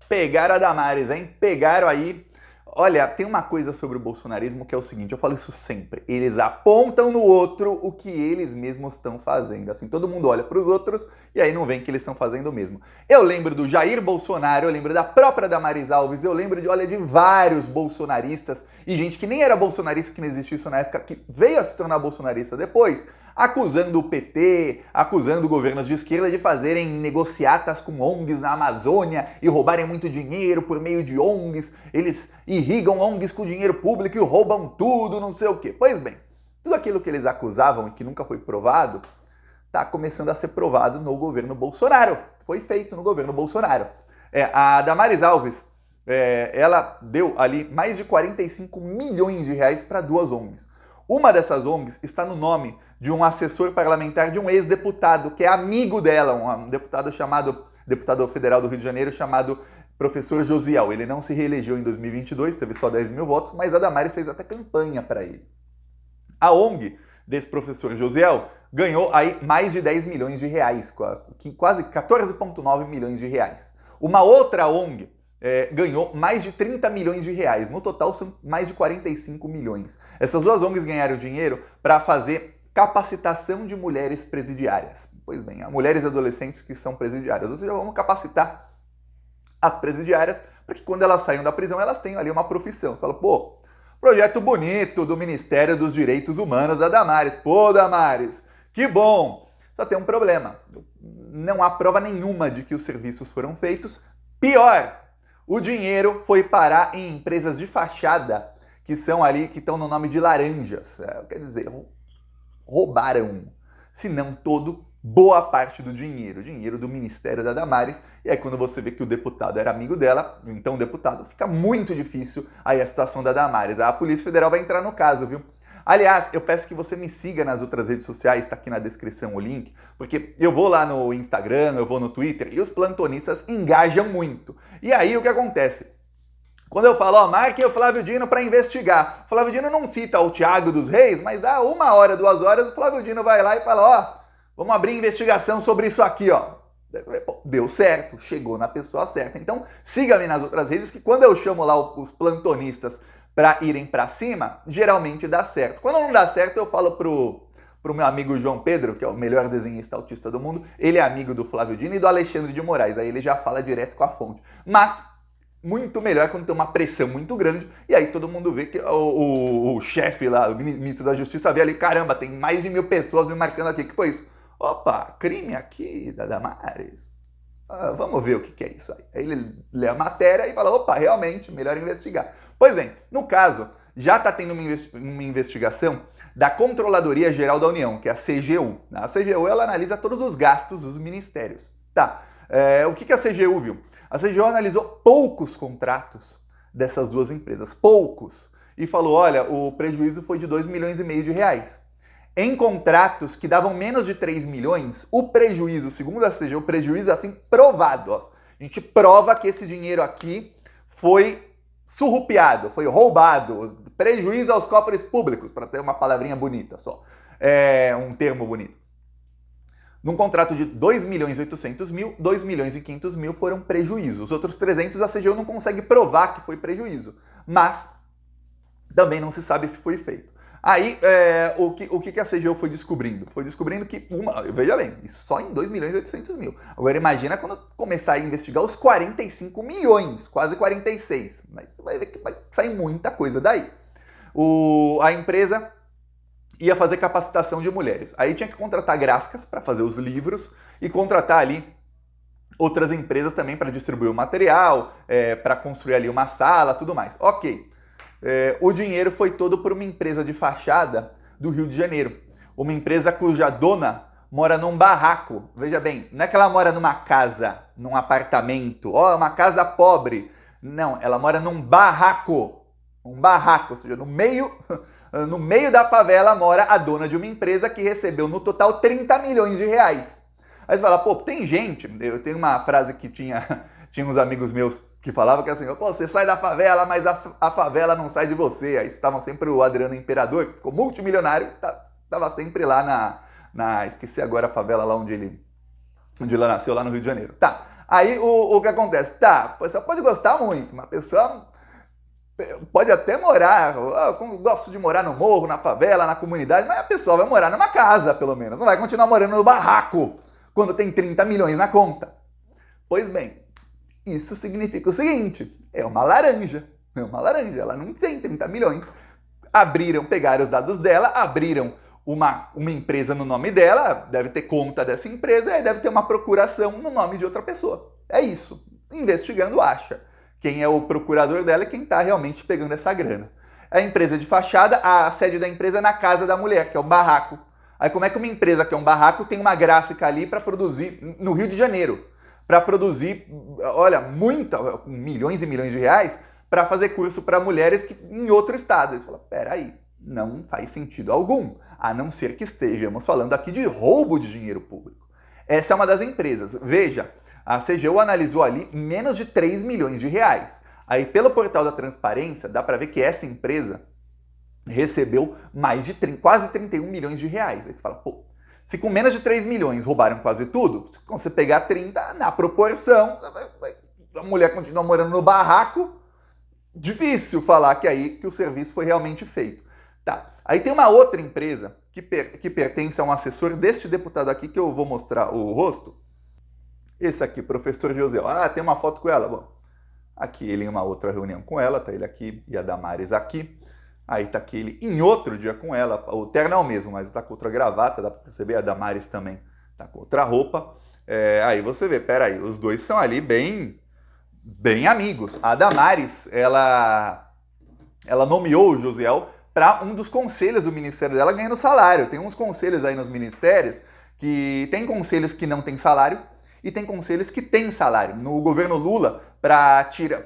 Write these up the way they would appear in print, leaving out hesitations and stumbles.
Pegaram a Damares, hein? Pegaram aí. Olha, tem uma coisa sobre o bolsonarismo que é o seguinte, eu falo isso sempre. Eles apontam no outro o que eles mesmos estão fazendo. Assim, todo mundo olha para os outros e aí não vê que eles estão fazendo o mesmo. Eu lembro do Jair Bolsonaro, eu lembro da própria Damares Alves, eu lembro de vários bolsonaristas e gente que nem era bolsonarista, que não existia isso na época, que veio a se tornar bolsonarista depois, acusando o PT, acusando governos de esquerda de fazerem negociatas com ONGs na Amazônia e roubarem muito dinheiro por meio de ONGs. Eles irrigam ONGs com dinheiro público e roubam tudo, não sei o quê. Pois bem, tudo aquilo que eles acusavam e que nunca foi provado, está começando a ser provado no governo Bolsonaro. Foi feito no governo Bolsonaro. A Damares Alves, ela deu ali mais de 45 milhões de reais para duas ONGs. Uma dessas ONGs está no nome de um assessor parlamentar de um ex-deputado que é amigo dela, um deputado federal do Rio de Janeiro chamado professor Josiel. Ele não se reelegeu em 2022, teve só 10 mil votos, mas a Damares fez até campanha para ele. A ONG desse professor Josiel ganhou aí mais de 10 milhões de reais, quase 14,9 milhões de reais. Uma outra ONG ganhou mais de 30 milhões de reais. No total, são mais de 45 milhões. Essas duas ONGs ganharam dinheiro para fazer capacitação de mulheres presidiárias. Pois bem, mulheres e adolescentes que são presidiárias. Ou seja, vamos capacitar as presidiárias para que quando elas saiam da prisão, elas tenham ali uma profissão. Você fala, pô, projeto bonito do Ministério dos Direitos Humanos da Damares. Pô, Damares, que bom! Só tem um problema. Não há prova nenhuma de que os serviços foram feitos. Pior, o dinheiro foi parar em empresas de fachada que são ali, que estão no nome de laranjas. Quer dizer, roubaram, se não todo, boa parte do dinheiro do Ministério da Damares. E aí quando você vê que o deputado era amigo dela, então o deputado, fica muito difícil aí a situação da Damares. A Polícia Federal vai entrar no caso, viu? Aliás, eu peço que você me siga nas outras redes sociais, está aqui na descrição o link, porque eu vou lá no Instagram, eu vou no Twitter, e os plantonistas engajam muito. E aí o que acontece? Quando eu falo, marquem o Flávio Dino para investigar. O Flávio Dino não cita o Thiago dos Reis, mas dá 1 hora, 2 horas, o Flávio Dino vai lá e fala, vamos abrir investigação sobre isso aqui, Deu certo, chegou na pessoa certa. Então, siga-me nas outras redes que quando eu chamo lá os plantonistas para irem para cima, geralmente dá certo. Quando não dá certo, eu falo pro meu amigo João Pedro, que é o melhor desenhista autista do mundo, ele é amigo do Flávio Dino e do Alexandre de Moraes, aí ele já fala direto com a fonte. Mas muito melhor quando tem uma pressão muito grande e aí todo mundo vê que o chefe lá, o ministro da Justiça, vê ali, caramba, tem mais de 1.000 pessoas me marcando aqui. O que foi isso? Opa, crime aqui da Damares. Vamos ver o que é isso aí. Aí ele lê a matéria e fala, opa, realmente, melhor investigar. Pois bem, no caso, já está tendo uma investigação da Controladoria Geral da União, que é a CGU. A CGU, ela analisa todos os gastos dos ministérios. Tá, o que a CGU viu? A CGU analisou poucos contratos dessas duas empresas, poucos, e falou, olha, o prejuízo foi de 2,5 milhões de reais. Em contratos que davam menos de 3 milhões, o prejuízo, segundo a CGU, o prejuízo é assim provado. A gente prova que esse dinheiro aqui foi surrupiado, foi roubado, prejuízo aos cofres públicos, para ter uma palavrinha bonita só, um termo bonito. Num contrato de 2,8 milhões, 2,5 milhões foram prejuízo. Os outros 300 a CGU não consegue provar que foi prejuízo, mas também não se sabe se foi feito. Aí, o que a CGU foi descobrindo? Foi descobrindo que, veja bem, isso só em 2,8 milhões. Agora imagina quando começar a investigar os 45 milhões, quase 46. Mas você vai ver que vai sair muita coisa daí. A empresa ia fazer capacitação de mulheres. Aí tinha que contratar gráficas para fazer os livros e contratar ali outras empresas também para distribuir o material, para construir ali uma sala, tudo mais. Ok. O dinheiro foi todo por uma empresa de fachada do Rio de Janeiro. Uma empresa cuja dona mora num barraco. Veja bem, não é que ela mora numa casa, num apartamento, uma casa pobre. Não, ela mora num barraco. Um barraco, ou seja, no meio da favela mora a dona de uma empresa que recebeu no total 30 milhões de reais. Aí você fala, tem gente, eu tenho uma frase que tinha uns amigos meus que falavam que assim, você sai da favela, mas a favela não sai de você. Aí estavam sempre o Adriano Imperador, que ficou multimilionário, estava sempre lá esqueci agora a favela lá onde ele nasceu, lá no Rio de Janeiro. Tá, Aí o que acontece? Tá, a pessoa pode gostar muito, uma pessoa pode até morar, eu gosto de morar no morro, na favela, na comunidade, mas a pessoa vai morar numa casa, pelo menos. Não vai continuar morando no barraco quando tem 30 milhões na conta. Pois bem, isso significa o seguinte, é uma laranja, ela não tem 30 milhões. Pegaram os dados dela, abriram uma empresa no nome dela, deve ter conta dessa empresa, e aí deve ter uma procuração no nome de outra pessoa. É isso. Investigando, acha quem é o procurador dela e quem está realmente pegando essa grana. A empresa de fachada, a sede da empresa é na casa da mulher, que é o barraco. Aí como é que uma empresa que é um barraco tem uma gráfica ali para produzir, no Rio de Janeiro, para produzir, olha, milhões e milhões de reais, para fazer curso para mulheres em outro estado. Eles falam, peraí, não faz sentido algum, a não ser que estejamos falando aqui de roubo de dinheiro público. Essa é uma das empresas. Veja, a CGU analisou ali menos de 3 milhões de reais. Aí, pelo portal da transparência, dá para ver que essa empresa recebeu quase 31 milhões de reais. Aí você fala, pô, se com menos de 3 milhões roubaram quase tudo, se você pegar 30, na proporção, a mulher continua morando no barraco, difícil falar que o serviço foi realmente feito. Tá. Aí tem uma outra empresa que pertence a um assessor deste deputado aqui, que eu vou mostrar o rosto. Esse aqui, professor Josiel. Ah, tem uma foto com ela. Bom, aqui ele em uma outra reunião com ela, tá ele aqui e a Damares aqui. Aí tá aqui ele em outro dia com ela. O terno é o mesmo, mas tá com outra gravata, dá pra perceber. A Damares também tá com outra roupa. Aí você vê, peraí, os dois são ali bem amigos. A Damares, ela nomeou o Josiel para um dos conselhos do ministério dela ganhando salário. Tem uns conselhos aí nos ministérios que tem conselhos que não tem salário e tem conselhos que têm salário. No governo Lula,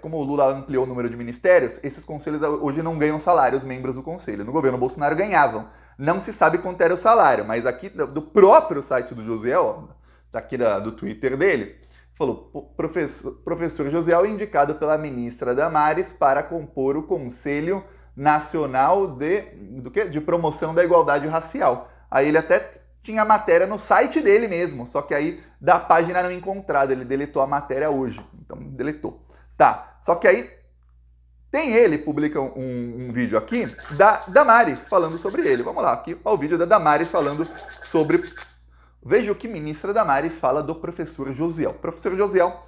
como o Lula ampliou o número de ministérios, esses conselhos hoje não ganham salário, os membros do conselho. No governo Bolsonaro ganhavam. Não se sabe quanto era o salário, mas aqui do próprio site do Josiel, daqui do Twitter dele, falou, professor Josiel indicado pela ministra Damares para compor o Conselho Nacional de Promoção da Igualdade Racial. Aí ele até tinha a matéria no site dele mesmo, só que aí da página não encontrada, ele deletou a matéria hoje, então deletou. Tá, só que aí publica um vídeo aqui da Damares falando sobre ele. Vamos lá, aqui ó, o vídeo da Damares falando sobre... Veja o que a ministra Damares fala do professor Josiel. Professor Josiel,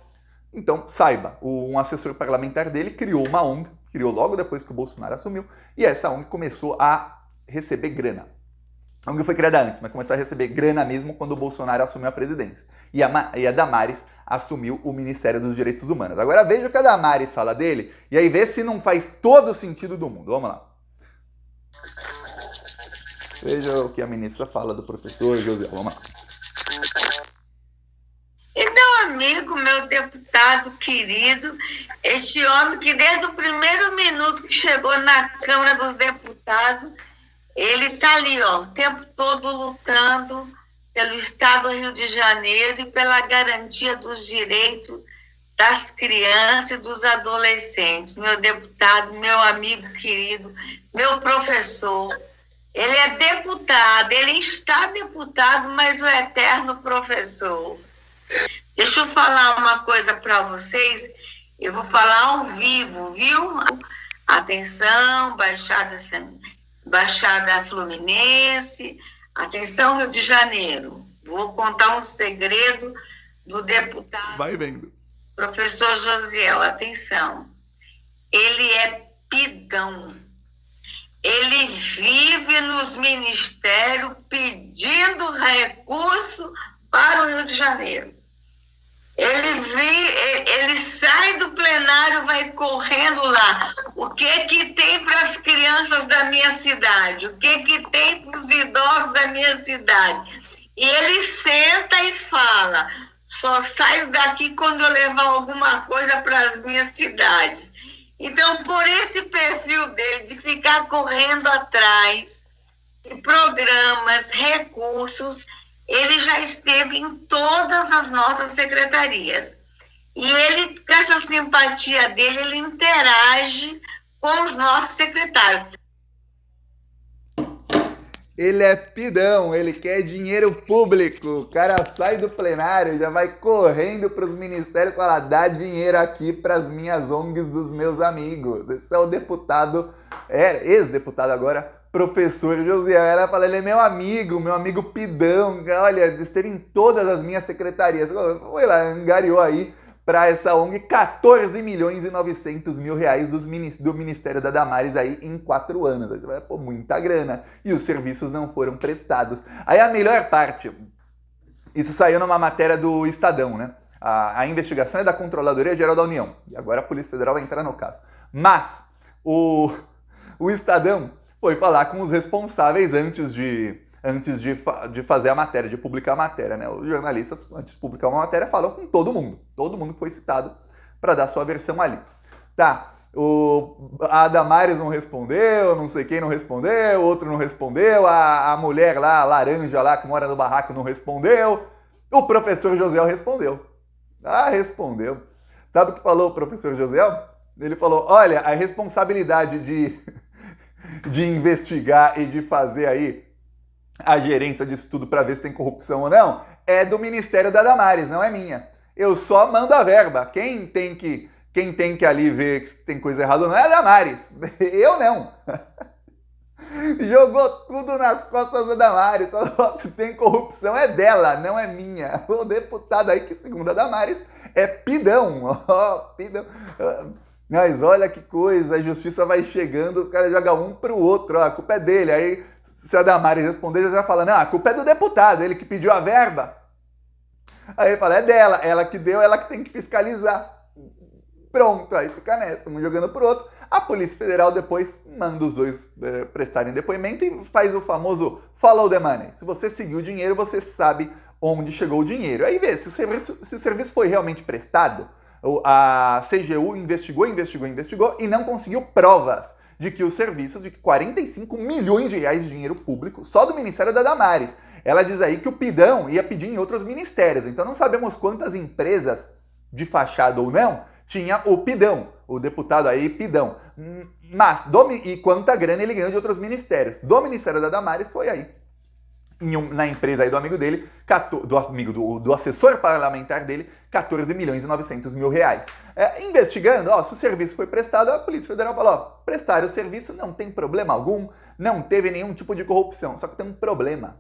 então, saiba, um assessor parlamentar dele criou uma ONG, criou logo depois que o Bolsonaro assumiu, e essa ONG começou a receber grana. A ONG foi criada antes, mas começou a receber grana mesmo quando o Bolsonaro assumiu a presidência. E a Damares assumiu o Ministério dos Direitos Humanos. Agora veja o que a Damares fala dele, e aí vê se não faz todo o sentido do mundo. Vamos lá. Veja o que a ministra fala do professor Josiel. Vamos lá. E meu amigo, meu deputado querido, este homem que desde o primeiro minuto que chegou na Câmara dos Deputados, ele está ali, ó, o tempo todo lutando pelo Estado do Rio de Janeiro e pela garantia dos direitos das crianças e dos adolescentes. Meu deputado, meu amigo querido, meu professor. Ele é deputado, ele está deputado, mas o eterno professor. Deixa eu falar uma coisa para vocês, eu vou falar ao vivo, viu? Atenção, Baixada Fluminense, atenção, Rio de Janeiro. Vou contar um segredo do deputado. Vai vendo. Professor Josiel, atenção. Ele é pidão. Ele vive nos ministérios pedindo recurso para o Rio de Janeiro. Ele sai do plenário, vai correndo lá. O que tem para as crianças da minha cidade? O que tem para os idosos da minha cidade? E ele senta e fala, só saio daqui quando eu levar alguma coisa para as minhas cidades. Então, por esse perfil dele, de ficar correndo atrás de programas, recursos, ele já esteve em todas as nossas secretarias. E ele, com essa simpatia dele, ele interage com os nossos secretários. Ele é pidão, ele quer dinheiro público. O cara sai do plenário, já vai correndo para os ministérios e fala: dá dinheiro aqui para as minhas ONGs dos meus amigos. Esse é o deputado, ex-deputado agora, professor Josiel. Ela fala: ele é meu amigo pidão. Olha, esteve em todas as minhas secretarias. Foi lá, angariou aí para essa ONG 14 milhões e 900 mil reais do Ministério da Damares aí em 4 anos. Aí você vai, pô, muita grana. E os serviços não foram prestados. Aí a melhor parte, isso saiu numa matéria do Estadão, né? A investigação é da Controladoria Geral da União. E agora a Polícia Federal vai entrar no caso. Mas o Estadão foi falar com os responsáveis antes de fazer a matéria, de publicar a matéria, né? Os jornalistas, antes de publicar uma matéria, falam com todo mundo que foi citado para dar sua versão ali. Tá, a Damares não respondeu, não sei quem não respondeu, outro não respondeu, a mulher lá, a laranja lá, que mora no barraco, não respondeu, o professor Josiel respondeu. Respondeu. Sabe o que falou o professor Josiel? Ele falou: olha, a responsabilidade de investigar e de fazer aí a gerência disso tudo para ver se tem corrupção ou não, é do Ministério da Damares, não é minha. Eu só mando a verba. Quem tem que ali ver que tem coisa errada ou não é a Damares. Eu não. Jogou tudo nas costas da Damares. Só se tem corrupção é dela, não é minha. O deputado aí que, segundo a Damares, é pidão. Pidão. Mas olha que coisa, a justiça vai chegando, os caras jogam um pro outro. A culpa é dele. Aí, se a Damares responder, já fala: não, a culpa é do deputado, ele que pediu a verba. Aí ele fala: é dela, ela que deu, ela que tem que fiscalizar. Pronto, aí fica nessa, um jogando pro outro. A Polícia Federal depois manda os dois prestarem depoimento e faz o famoso follow the money. Se você seguiu o dinheiro, você sabe onde chegou o dinheiro. Aí vê, se o serviço foi realmente prestado, a CGU investigou e não conseguiu provas de que o serviço, de que 45 milhões de reais de dinheiro público, só do Ministério da Damares. Ela diz aí que o pidão ia pedir em outros ministérios. Então não sabemos quantas empresas, de fachada ou não, tinha o pidão, o deputado aí pidão. Mas, e quanta grana ele ganhou de outros ministérios. Do Ministério da Damares foi aí, na empresa aí do amigo dele, do assessor parlamentar dele, 14 milhões e 900 mil reais. Investigando, se o serviço foi prestado, a Polícia Federal falou: prestaram o serviço, não tem problema algum, não teve nenhum tipo de corrupção. Só que tem um problema.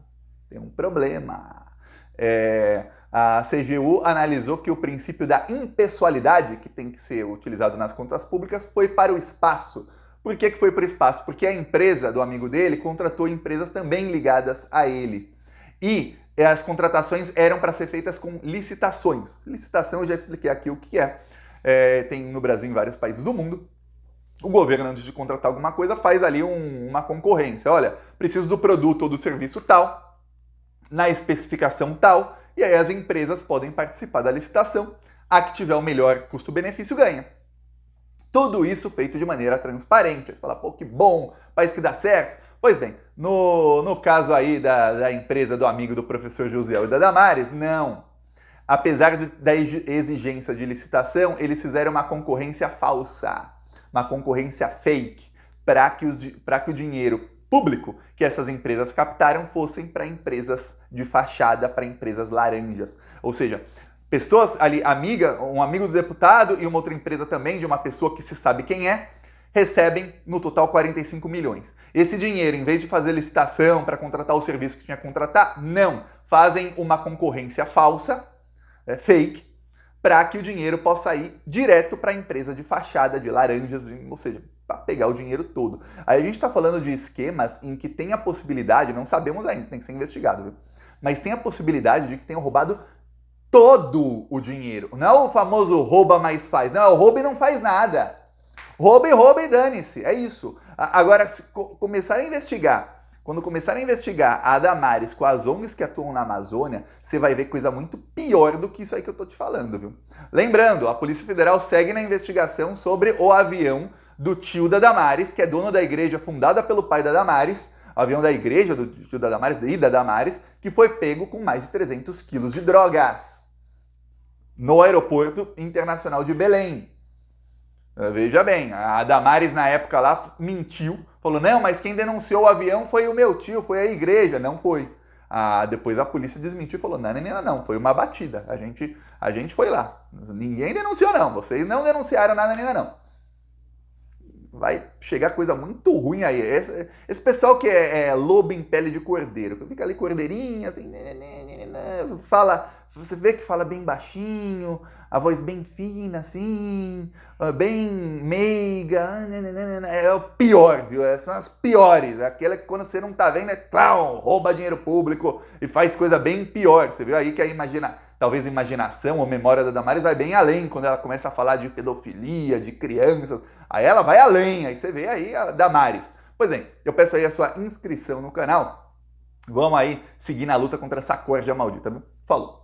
A CGU analisou que o princípio da impessoalidade, que tem que ser utilizado nas contas públicas, foi para o espaço. Por que foi para o espaço? Porque a empresa do amigo dele contratou empresas também ligadas a ele. E as contratações eram para ser feitas com licitações. Licitação, eu já expliquei aqui o que é. Tem no Brasil e em vários países do mundo. O governo, antes de contratar alguma coisa, faz ali uma concorrência. Olha, preciso do produto ou do serviço tal, na especificação tal, e aí as empresas podem participar da licitação. A que tiver o melhor custo-benefício ganha. Tudo isso feito de maneira transparente. Você fala: pô, que bom, país que dá certo. Pois bem, no caso aí da empresa do amigo do professor Josiel e da Damares, não. Apesar da exigência de licitação, eles fizeram uma concorrência falsa, uma concorrência fake, para que o dinheiro público que essas empresas captaram fossem para empresas de fachada, para empresas laranjas. Ou seja, pessoas ali, um amigo do deputado e uma outra empresa também, de uma pessoa que se sabe quem é, recebem no total 45 milhões. Esse dinheiro, em vez de fazer licitação para contratar o serviço que tinha que contratar, não. Fazem uma concorrência falsa, fake, para que o dinheiro possa ir direto para a empresa de fachada, de laranjas, ou seja, para pegar o dinheiro todo. Aí a gente está falando de esquemas em que tem a possibilidade, não sabemos ainda, tem que ser investigado, viu? Mas tem a possibilidade de que tenham roubado todo o dinheiro. Não é o famoso rouba mais faz. Não, é o rouba e não faz nada. Rouba e dane-se. É isso. Agora, se começarem a investigar, quando começarem a investigar a Damares com as ONGs que atuam na Amazônia, você vai ver coisa muito pior do que isso aí que eu tô te falando, viu? Lembrando, a Polícia Federal segue na investigação sobre o avião do tio da Damares, que é dono da igreja fundada pelo pai da Damares, o avião da igreja do tio da Damares e da Damares, que foi pego com mais de 300 quilos de drogas no aeroporto internacional de Belém. Veja bem, a Damares na época lá mentiu, falou, não, mas quem denunciou o avião foi o meu tio, foi a igreja, não foi. Depois a polícia desmentiu e falou, não, não, foi uma batida, a gente foi lá, ninguém denunciou não, vocês não denunciaram nada, não. Vai chegar coisa muito ruim aí. Esse pessoal que é lobo em pele de cordeiro, que fica ali cordeirinho, assim, fala, você vê que fala bem baixinho, a voz bem fina, assim, bem meiga, é o pior, viu? São as piores. É aquela que quando você não tá vendo é clown, rouba dinheiro público e faz coisa bem pior. Você viu aí que talvez a imaginação ou memória da Damares vai bem além quando ela começa a falar de pedofilia, de crianças. Aí ela vai além, aí você vê aí a Damares. Pois bem, eu peço aí a sua inscrição no canal. Vamos aí seguir na luta contra essa corja maldita. Falou!